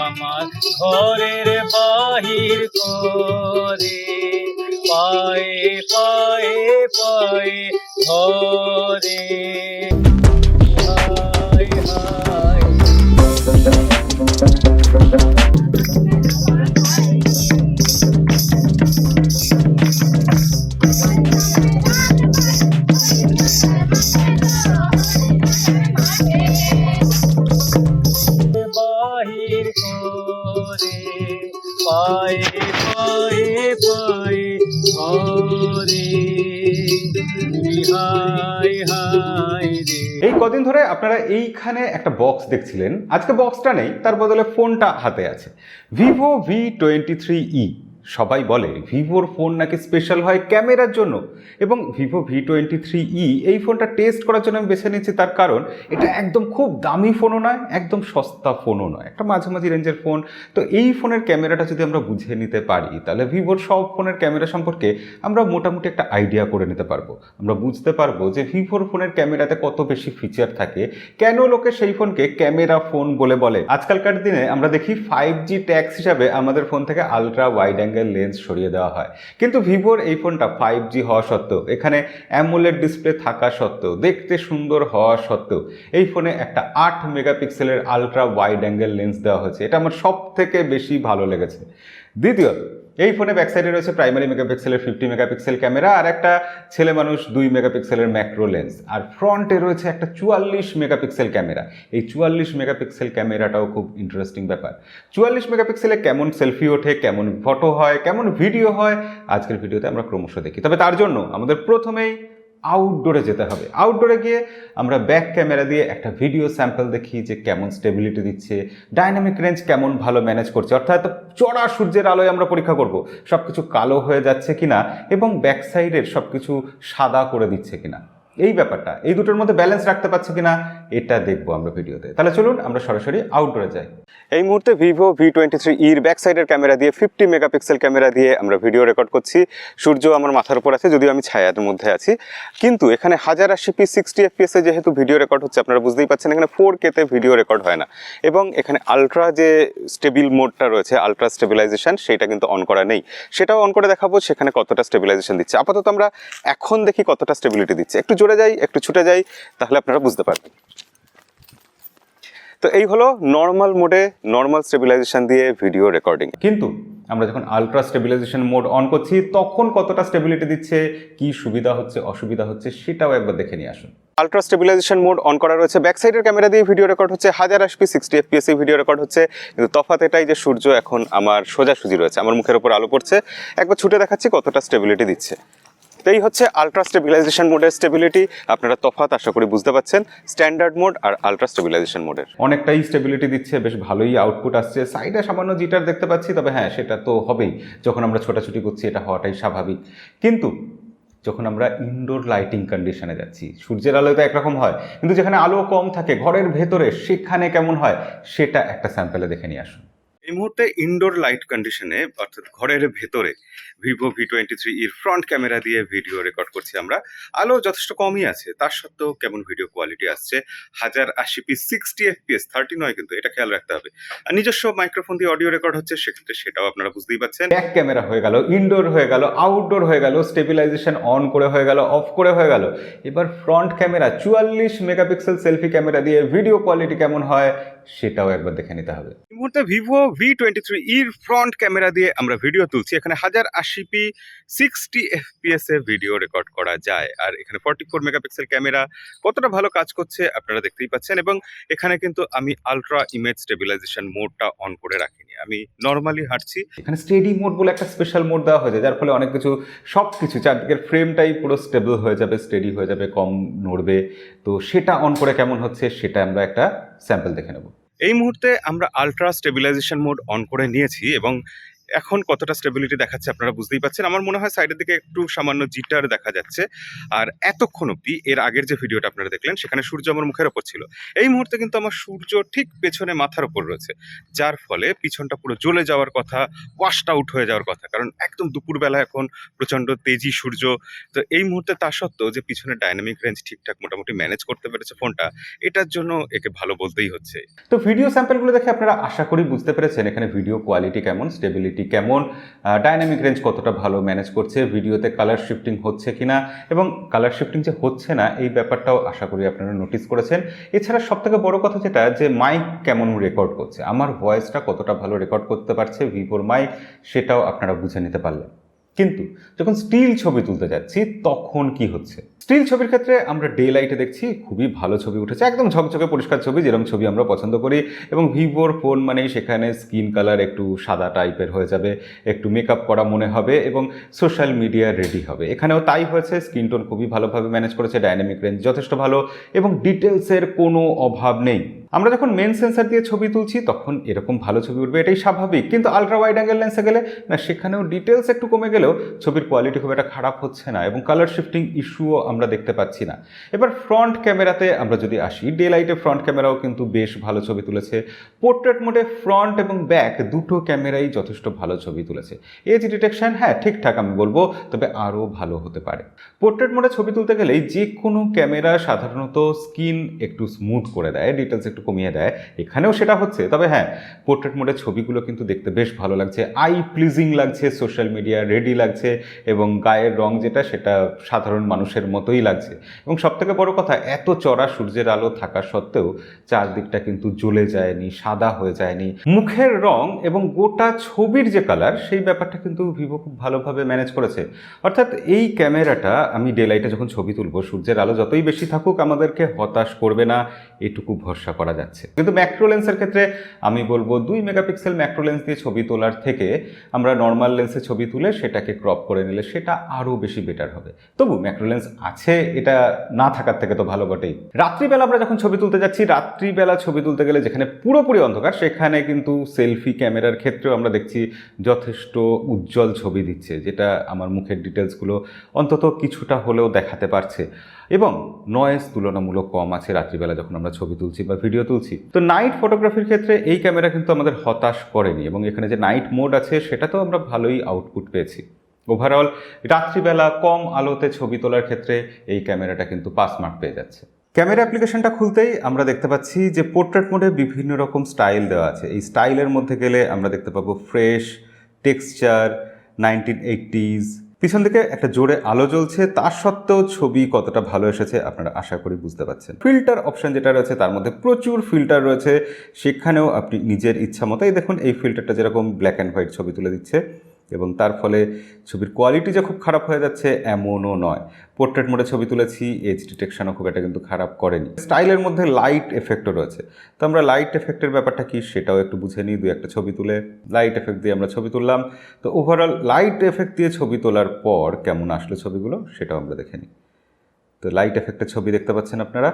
আমার ঘরের বাহির করে পায়ে পায়ে পায়ে ঘরে হায় হায় বাহির করে পায়ে পায়ে পায়ে ঘরে হায় হায় রে। এই কদিন ধরে আপনারা এইখানে একটা বক্স দেখছিলেন, আজকে বক্সটা নেই, তার বদলে ফোনটা হাতে আছে। Vivo V23e। সবাই বলে ভিভোর ফোন নাকি স্পেশাল হয় ক্যামেরার জন্য, এবং ভিভো V23e এই ফোনটা টেস্ট করার জন্য আমি বেছে নিয়েছি। তার কারণ এটা একদম খুব দামি ফোনও নয়, একদম সস্তা ফোনও নয়, একটা মাঝামাঝি রেঞ্জের ফোন। তো এই ফোনের ক্যামেরাটা যদি আমরা বুঝে নিতে পারি, তাহলে ভিভোর সব ফোনের ক্যামেরা সম্পর্কে আমরা মোটামুটি একটা আইডিয়া করে নিতে পারবো। আমরা বুঝতে পারবো যে ভিভোর ফোনের ক্যামেরাতে কত বেশি ফিচার থাকে, কেন লোকে সেই ফোনকে ক্যামেরা ফোন বলে। আজকালকার দিনে আমরা দেখি 5G ট্যাক্স হিসাবে আমাদের ফোন থেকে আলট্রা ওয়াইড অ্যাঙ্গেল লেন্স সরিয়ে দেওয়া হয়, কিন্তু ভিভোর এই ফোনটা 5G হওয়া সত্ত্বেও, এখানে অ্যামোলেড ডিসপ্লে থাকা সত্ত্বেও, দেখতে সুন্দর হওয়া সত্ত্বেও এই ফোনে একটা 8 মেগাপিক্সেলের আলট্রা ওয়াইড অ্যাঙ্গেল লেন্স দেওয়া হয়েছে। এটা আমার সব থেকে বেশি ভালো লেগেছে। দ্বিতীয়ত, এই ফোনে ব্যাকসাইডে রয়েছে প্রাইমারি মেগাপিক্সেলের 50 মেগাপিক্সেল ক্যামেরা আর একটা ছেলে মানুষ 2 মেগাপিক্সেলের ম্যাক্রো লেন্স, আর ফ্রন্টে রয়েছে একটা 44 মেগাপিক্সেল ক্যামেরা। এই 44 মেগাপিক্সেল ক্যামেরাটাও খুব ইন্টারেস্টিং ব্যাপার। 44 মেগাপিক্সেলে কেমন সেলফি ওঠে, কেমন ফটো হয়, কেমন ভিডিও হয়, আজকের ভিডিওতে আমরা ক্রমশ দেখি। তবে তার জন্য আমাদের প্রথমেই আউটডোরে যেতে হবে। আউটডোরে গিয়ে আমরা ব্যাক ক্যামেরা দিয়ে একটা ভিডিও স্যাম্পল দেখি যে কেমন স্টেবিলিটি দিচ্ছে, ডাইনামিক রেঞ্জ কেমন ভালো ম্যানেজ করছে, অর্থাৎ চড়া সূর্যের আলোয় আমরা পরীক্ষা করব সব কিছু কালো হয়ে যাচ্ছে কিনা এবং ব্যাক সাইডের সব কিছু সাদা করে দিচ্ছে কিনা। এই ব্যাপারটা, এই দুটোর মধ্যে ব্যালেন্স রাখতে পারছে কিনা, এটা দেখবো আমরা ভিডিওতে। তাহলে চলুন আমরা সরাসরি আউটডোরে যাই। এই মুহূর্তে ভিভো V23e ব্যাক সাইডের ক্যামেরা দিয়ে 50 মেগাপিক্সেল ক্যামেরা দিয়ে আমরা ভিডিও রেকর্ড করছি। সূর্য আমার মাথার উপর আছে, যদিও আমি ছায়ার মধ্যে আছি, কিন্তু এখানে 1080p 60 fps যেহেতু ভিডিও রেকর্ড হচ্ছে, আপনারা বুঝতেই পারছেন এখানে 4K তে ভিডিও রেকর্ড হয় না, এবং এখানে আলট্রা যে স্টেবিল মোডটা রয়েছে, আলট্রা স্টেবিলাইজেশন, সেটা কিন্তু অন করা নেই। সেটাও অন করে দেখাবো সেখানে কতটা স্টেবিলাইজেশন দিচ্ছে। আপাতত আমরা এখন দেখি কতটা স্টেবিলিটি দিচ্ছে। একটু জোরে যাই, একটু ছুটে যাই, তাহলে আপনারা বুঝতে পারবেন। তো এই হলো নর্মাল মোডে নর্মাল স্টেবিলাইজেশন দিয়ে ভিডিও রেকর্ডিং। কিন্তু আমরা যখন আলট্রা স্টেবিলাইজেশন মোড অন করছি তখন কতটা স্টেবিলিটি দিচ্ছে, কি সুবিধা হচ্ছে অসুবিধা হচ্ছে, সেটাও একবার দেখে নিয়ে আসুন। আলট্রা স্টেবিলাইজেশন মোড অন করা রয়েছে, ব্যাক সাইডের ক্যামেরা দিয়ে ভিডিও রেকর্ড হচ্ছে, 1080p 60 fps ভিডিও রেকর্ড হচ্ছে, কিন্তু তফাৎ এটাই যে সূর্য এখন আমার সোজাসুজি রয়েছে, আমার মুখের উপর আলো পড়ছে। একবার ছুটে দেখাচ্ছি কতটা স্টেবিলিটি দিচ্ছে। এই হচ্ছে আলট্রা স্টেবিলাইজেশন মোডের স্টেবিলিটি। আপনারা তফাৎ আশা করি বুঝতে পারছেন স্ট্যান্ডার্ড মোড আর আলট্রা স্টেবিলাইজেশন মোডের। অনেকটাই স্টেবিলিটি দিচ্ছে, বেশ ভালোই আউটপুট আসছে। সাইডে সামান্য জিটার দেখতে পাচ্ছি, তবে হ্যাঁ সেটা তো হবেই, যখন আমরা ছোটাছুটি করছি এটা হওয়াটাই স্বাভাবিক। কিন্তু যখন আমরা ইনডোর লাইটিং কন্ডিশনে যাচ্ছি, সূর্যের আলোয় তো একরকম হয়, কিন্তু যেখানে আলো কম থাকে ঘরের ভেতরে, সেখানে কেমন হয় সেটা একটা স্যাম্পলে দেখে নিয়ে আসুন। এই মুহূর্তে ইনডোর লাইট কন্ডিশনে, অর্থাৎ ঘরের ভেতরে ভিভো V23e ফ্রন্ট ক্যামেরা দিয়ে ভিডিও রেকর্ড করছি আমরা। আলো যথেষ্ট কমই আছে, তার সত্ত্বেও কেমন ভিডিও কোয়ালিটি আসছে। 1080p 60 fps 30 নয়, কিন্তু এটা খেয়াল রাখতে হবে। আর নিজস্ব মাইক্রোফোন দিয়ে অডিও রেকর্ড হচ্ছে, সেক্ষেত্রে সেটাও আপনারা বুঝতেই পারছেন। ব্যাক ক্যামেরা হয়ে গেল, ইনডোর হয়ে গেল, আউটডোর হয়ে গেল, স্টেবিলাইজেশন অন করে হয়ে গেল, অফ করে হয়ে গেল। এবার front camera 44 megapixel selfie camera দিয়ে ভিডিও কোয়ালিটি কেমন হয় সেটাও একবার দেখে নিতে হবে। এই মুহূর্তে ভিভো V23e ফ্রন্ট ক্যামেরা দিয়ে আমরা ভিডিও তুলছি। এখানে 1080p 60 fps এ ভিডিও রেকর্ড করা যায়, আর এখানে 44 মেগাপিক্সেল ক্যামেরা কতটা ভালো কাজ করছে আপনারা দেখতেই পাচ্ছেন। এবং এখানে কিন্তু আমি আলট্রা ইমেজ স্টেবিলাইজেশন মোডটা অন করে রাখিনি, আমি নর্মালি হাঁটছি। এখানে স্টেডি মোড বলে একটা স্পেশাল মোড দেওয়া হয়েছে, যার ফলে অনেক কিছু সবকিছু চারদিকের ফ্রেমটাই পুরো স্টেবল হয়ে যাবে, স্টেডি হয়ে যাবে, কম নড়বে। তো সেটা অন করে কেমন হচ্ছে সেটা আমরা একটা স্যাম্পল দেখে নেব। এই মুহূর্তে আমরা আলট্রা স্টেবিলাইজেশন মোড অন করে নিয়েছি, এবং এখন কতটা স্টেবিলিটি দেখাচ্ছে আপনারা বুঝতেই পারছেন। আমার মনে হয় সাইডের দিকে একটু সামান্য জিটার দেখা যাচ্ছে। আর এতক্ষণ অব্দি এর আগের যে ভিডিওটা আপনারা দেখলেন সেখানে সূর্য আমার মুখের ওপর ছিল। এই মুহূর্তে কিন্তু আমার সূর্য ঠিক পেছনে মাথার ওপর রয়েছে, যার ফলে পিছনটা পুরো জ্বলে যাওয়ার কথা, ওয়াশড আউট হয়ে যাওয়ার কথা, কারণ একদম দুপুরবেলা এখন প্রচণ্ড তেজি সূর্য। তো এই মুহূর্তে তা সত্ত্বেও যে পিছনে ডাইনামিক রেঞ্জ ঠিকঠাক মোটামুটি ম্যানেজ করতে পেরেছে ফোনটা, এটার জন্য একে ভালো বলতেই হচ্ছে। তো ভিডিও স্যাম্পলগুলো দেখে আপনারা আশা করি বুঝতে পেরেছেন এখানে ভিডিও কোয়ালিটি কেমন, স্টেবিলিটি কেমন, ডাইনামিক রেঞ্জ কতটা ভালো ম্যানেজ করছে, ভিডিওতে কালার শিফটিং হচ্ছে কিনা, এবং কালার শিফটিং যে হচ্ছে না এই ব্যাপারটাও আশা করি আপনারা নোটিস করেছেন। এছাড়া সবথেকে বড় কথা যেটা, যে মাইক কেমন রেকর্ড করছে, আমার ভয়েসটা কতটা ভালো রেকর্ড করতে পারছে ভিভোর মাইক, সেটাও আপনারা বুঝে নিতে পারলেন। কিন্তু যখন স্টিল ছবি তুলতে যাচ্ছি তখন কি হচ্ছে? স্টিল ছবির ক্ষেত্রে আমরা ডে লাইটে দেখছি খুবই ভালো ছবি উঠেছে, একদম ঝকঝকে পরিষ্কার ছবি, যেরকম ছবি আমরা পছন্দ করি। এবং ভিভোর ফোন মানেই সেখানে স্কিন কালার একটু সাদা টাইপের হয়ে যাবে, একটু মেকআপ করা মনে হবে এবং সোশ্যাল মিডিয়া রেডি হবে। এখানেও তাই হয়েছে, স্কিন টোন খুবই ভালোভাবে ম্যানেজ করেছে, ডাইনামিক রেঞ্জ যথেষ্ট ভালো এবং ডিটেলসের কোনো অভাব নেই। আমরা যখন মেন সেন্সার দিয়ে ছবি তুলছি তখন এরকম ভালো ছবি উঠবে, এটাই স্বাভাবিক। কিন্তু আলট্রা ওয়াইড অ্যাঙ্গেল লেন্সে গেলে না, সেখানেও ডিটেলস একটু কমে গেলেও ছবির কোয়ালিটি খুব একটা খারাপ হচ্ছে না এবং কালার শিফটিং ইস্যুও আমরা দেখতে পাচ্ছি না। এবার ফ্রন্ট ক্যামেরাতে আমরা যদি আসি, ডে লাইটে ফ্রন্ট ক্যামেরাও কিন্তু বেশ ভালো ছবি তুলেছে। পোর্ট্রেট মোডে ফ্রন্ট এবং ব্যাক দুটো ক্যামেরাই যথেষ্ট ভালো ছবি তুলেছে। এজ ডিটেকশন হ্যাঁ ঠিকঠাক আমি বলবো, তবে আরও ভালো হতে পারে। পোর্ট্রেট মোডে ছবি তুলতে গেলেই যে কোনো ক্যামেরা সাধারণত স্কিন একটু স্মুথ করে দেয়, ডিটেলস একটু কমিয়ে দেয়, এখানেও সেটা হচ্ছে। তবে হ্যাঁ, পোর্ট্রেট মোডের ছবিগুলো কিন্তু দেখতে বেশ ভালো লাগছে, আই প্লিজিং লাগছে, সোশ্যাল মিডিয়া রেডি লাগছে এবং গায়ের রং যেটা সেটা সাধারণ মানুষের মতোই লাগছে। এবং সবথেকে বড় কথা, এত চড়া সূর্যের আলো থাকা সত্ত্বেও চারদিকটা কিন্তু জ্বলে যায়নি, সাদা হয়ে যায়নি। মুখের রং এবং গোটা ছবির যে কালার, সেই ব্যাপারটা কিন্তু ভিভো খুব ভালোভাবে ম্যানেজ করেছে। অর্থাৎ এই ক্যামেরাটা আমি ডে লাইটে যখন ছবি তুলবো, সূর্যের আলো যতই বেশি থাকুক আমাদেরকে হতাশ করবে না, এটুকু ভরসা করা যাচ্ছে। কিন্তু ম্যাক্রো লেন্সের ক্ষেত্রে আমি বলবো 2 মেগাপিক্সেল ম্যাক্রো লেন্স দিয়ে ছবি তোলার থেকে আমরা নর্মাল লেন্সে ছবি তুলে সেটাকে ক্রপ করে নিলে সেটা আরও বেশি বেটার হবে। তবু ম্যাক্রো লেন্স আছে, এটা না থাকার থেকে তো ভালো বটেই। রাত্রিবেলা আমরা যখন ছবি তুলতে যাচ্ছি, রাত্রিবেলা ছবি তুলতে গেলে যেখানে পুরোপুরি অন্ধকার, সেখানে কিন্তু সেলফি ক্যামেরার ক্ষেত্রেও আমরা দেখছি যথেষ্ট উজ্জ্বল ছবি দিচ্ছে, যেটা আমার মুখের ডিটেলসগুলো অন্তত কিছুটা হলেও দেখাতে পারছে এবং নয়েজ তুলনামূলক কম আছে রাত্রিবেলা যখন আমরা ছবি তুলছি বা ভিডিও তুলছি। তো নাইট ফটোগ্রাফির ক্ষেত্রে এই ক্যামেরা কিন্তু আমাদের হতাশ করেনি এবং এখানে যে নাইট মোড আছে সেটাতেও আমরা ভালোই আউটপুট পেয়েছি। ওভারঅল রাত্রিবেলা কম আলোতে ছবি তোলার ক্ষেত্রে এই ক্যামেরাটা কিন্তু পাস মার্ক পেয়ে যাচ্ছে। ক্যামেরা অ্যাপ্লিকেশনটা খুলতেই আমরা দেখতে পাচ্ছি যে পোর্ট্রেট মোডে বিভিন্ন রকম স্টাইল দেওয়া আছে। এই স্টাইলের মধ্যে গেলে আমরা দেখতে পাবো ফ্রেশ, টেক্সচার, 1980s। পিছন দিকে একটা জোরে আলো জ্বলছে, তার সত্ত্বেও ছবি কতটা ভালো এসেছে আপনারা আশা করি বুঝতে পারছেন। ফিল্টার অপশন যেটা রয়েছে তার মধ্যে প্রচুর ফিল্টার রয়েছে, সেখানেও আপনি নিজের ইচ্ছা মতো, এই দেখুন এই ফিল্টারটা যেরকম ব্ল্যাক অ্যান্ড হোয়াইট ছবি তুলে দিচ্ছে এবং তার ফলে ছবির কোয়ালিটি যে খুব খারাপ হয়ে যাচ্ছে এমনও নয়। পোর্ট্রেট মোডে ছবি তুলেছি, এজ ডিটেকশনও খুব একটা কিন্তু খারাপ করেনি। স্টাইলের মধ্যে লাইট এফেক্টও রয়েছে, তো আমরা লাইট এফেক্টের ব্যাপারটা কি সেটাও একটু বুঝে নিই। দু একটা ছবি তুলে লাইট এফেক্ট দিয়ে আমরা ছবি তুললাম। তো ওভারঅল লাইট এফেক্ট দিয়ে ছবি তোলার পর কেমন আসলো ছবিগুলো সেটাও আমরা দেখে নিই। তো লাইট এফেক্টের ছবি দেখতে পাচ্ছেন আপনারা।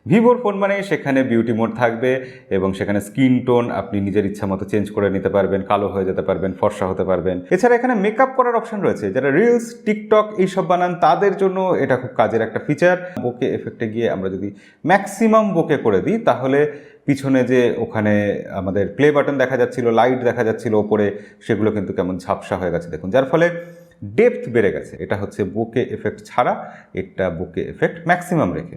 ভিভোর ফোন মানে সেখানে বিউটি মোড থাকবে এবং সেখানে স্কিন টোন আপনি নিজের ইচ্ছা মতো চেঞ্জ করে নিতে পারবেন, কালো হয়ে যেতে পারবেন, ফর্সা হতে পারবেন। এছাড়া এখানে মেকআপ করার অপশন রয়েছে, যারা রিলস, টিকটক এইসব বানান তাদের জন্য এটা খুব কাজের একটা ফিচার। বোকে এফেক্টে গিয়ে আমরা যদি ম্যাক্সিমাম বোকে করে দিই তাহলে পিছনে যে ওখানে আমাদের প্লে বাটন দেখা যাচ্ছিল, লাইট দেখা যাচ্ছিল ওপরে, সেগুলো কিন্তু কেমন ঝাপসা হয়ে গেছে দেখুন, যার ফলে ডেপথ বেড়ে গেছে। এটা হচ্ছে বোকে এফেক্ট ছাড়া, এটা বোকে এফেক্ট ম্যাক্সিমাম রেখে।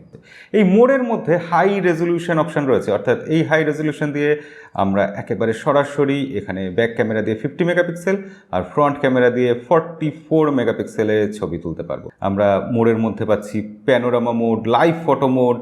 এই মোডের মধ্যে হাই রেজলিউশন অপশন রয়েছে, অর্থাৎ এই হাই রেজলিউশন দিয়ে আমরা একেবারে সরাসরি এখানে ব্যাক ক্যামেরা দিয়ে 50 মেগাপিক্সেল আর ফ্রন্ট ক্যামেরা দিয়ে 44 মেগাপিক্সেলে ছবি তুলতে পারবো। আমরা মোডের মধ্যে পাচ্ছি panorama mode, live photo mode,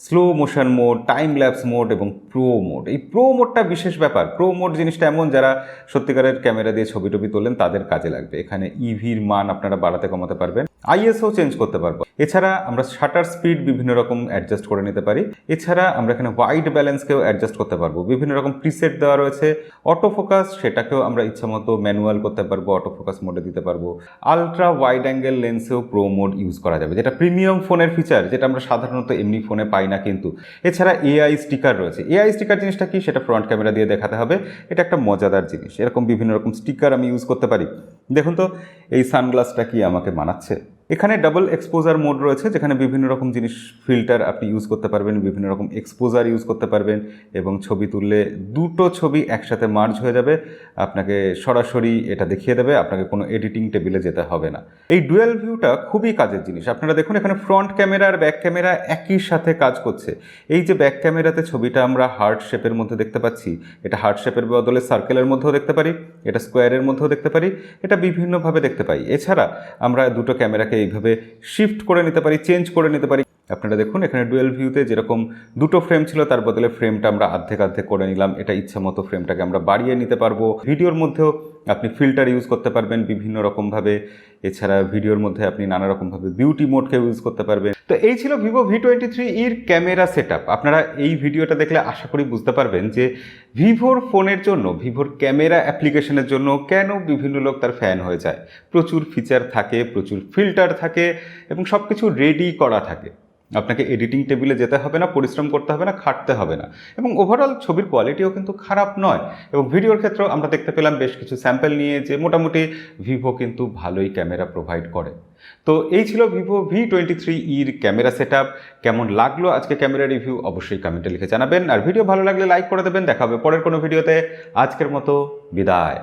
slow motion mode, time lapse mode এবং প্রো মোড। এই প্রো মোডটা বিশেষ ব্যাপার। প্রো মোড জিনিসটা এমন, যারা সত্যিকারের ক্যামেরা দিয়ে ছবি টবি তোলেন তাদের কাজে লাগবে। এখানে ইভির মান আপনারা বাড়াতে কমাতে পারবেন। আইএসও চেঞ্জ করতে পারবো। এছাড়া আমরা শাটার স্পিড বিভিন্ন রকম অ্যাডজাস্ট করে নিতে পারি। এছাড়া আমরা এখানে হোয়াইট ব্যালেন্সকেও অ্যাডজাস্ট করতে পারবো। বিভিন্ন রকম প্রিসেট দেওয়া রয়েছে। অটো ফোকাস সেটাকেও আমরা ইচ্ছামতো ম্যানুয়াল করতে পারবো, অটো ফোকাস মোডে দিতে পারবো। আলট্রা ওয়াইড অ্যাঙ্গেল লেন্সেও প্রো মোড ইউজ করা যাবে, যেটা প্রিমিয়াম ফোনের ফিচার, যেটা আমরা সাধারণত এমনি ফোনে পাই না কিন্তু। এছাড়া এআই স্টিকার রয়েছে। এআই স্টিকার জিনিসটা কি সেটা ফ্রন্ট ক্যামেরা দিয়ে দেখাতে হবে। এটা একটা মজাদার জিনিস। এরকম বিভিন্ন রকম স্টিকার আমি ইউজ করতে পারি। দেখুন তো এই সানগ্লাসটা কি আমাকে মানাচ্ছে। এখানে ডাবল এক্সপোজার মোড রয়েছে, যেখানে বিভিন্ন রকম জিনিস ফিল্টার আপনি ইউজ করতে পারবেন, বিভিন্ন রকম এক্সপোজার ইউজ করতে পারবেন এবং ছবি তুললে দুটো ছবি একসাথে মার্জ হয়ে যাবে, আপনাকে সরাসরি এটা দেখিয়ে দেবে, আপনাকে কোনো এডিটিং টেবিলে যেতে হবে না। এই ডুয়াল ভিউটা খুবই কাজের জিনিস। আপনারা দেখুন এখানে ফ্রন্ট ক্যামেরা আর ব্যাক ক্যামেরা একই সাথে কাজ করছে। এই যে ব্যাক ক্যামেরাতে ছবিটা আমরা হার্ট শেপের মধ্যে দেখতে পাচ্ছি, এটা হার্ট শেপের বদলে সার্কেলের মধ্যেও দেখতে পারি, এটা স্কোয়ারের মধ্যেও দেখতে পারি, এটা বিভিন্নভাবে দেখতে পাই। এছাড়া আমরা দুটো ক্যামেরাকে এইভাবে শিফট করে নিতে পারি, চেঞ্জ করে নিতে পারি। আপনারা দেখুন এখানে ডুয়েল ভিউতে যেরকম দুটো ফ্রেম ছিল তার বদলে ফ্রেমটা আমরা অর্ধেক করে নিলাম। এটা ইচ্ছা মতো ফ্রেমটাকে আমরা বাড়িয়ে নিতে পারবো। ভিডিওর মধ্যেও আপনি ফিল্টার ইউজ করতে পারবেন বিভিন্ন রকমভাবে। এছাড়া ভিডিওর মধ্যে আপনি নানা রকমভাবে বিউটি মোডকে ইউজ করতে পারবেন। তো এই ছিল ভিভো V23eর ক্যামেরা সেটআপ। আপনারা এই ভিডিওটা দেখলে আশা করি বুঝতে পারবেন যে ভিভোর ফোনের জন্য, ভিভোর ক্যামেরা অ্যাপ্লিকেশনের জন্য কেন বিভিন্ন লোক তার ফ্যান হয়ে যায়। প্রচুর ফিচার থাকে, প্রচুর ফিল্টার থাকে এবং সব কিছু রেডি করা থাকে। আপনাকে এডিটিং টেবিলে যেতে হবে না, পরিশ্রম করতে হবে না, খাটতে হবে না এবং ওভারঅল ছবির কোয়ালিটিও কিন্তু খারাপ নয়। এবং ভিডিওর ক্ষেত্রেও আমরা দেখতে পেলাম বেশ কিছু স্যাম্পল নিয়ে যে মোটামুটি ভিভো কিন্তু ভালোই ক্যামেরা প্রোভাইড করে। তো এই ছিল ভিভো V23eর ক্যামেরা সেটআপ। কেমন লাগলো আজকে ক্যামেরা রিভিউ অবশ্যই কমেন্টে লিখে জানাবেন। আর ভিডিও ভালো লাগলে লাইক করে দেবেন। দেখা হবে পরের কোনো ভিডিওতে। আজকের মতো বিদায়।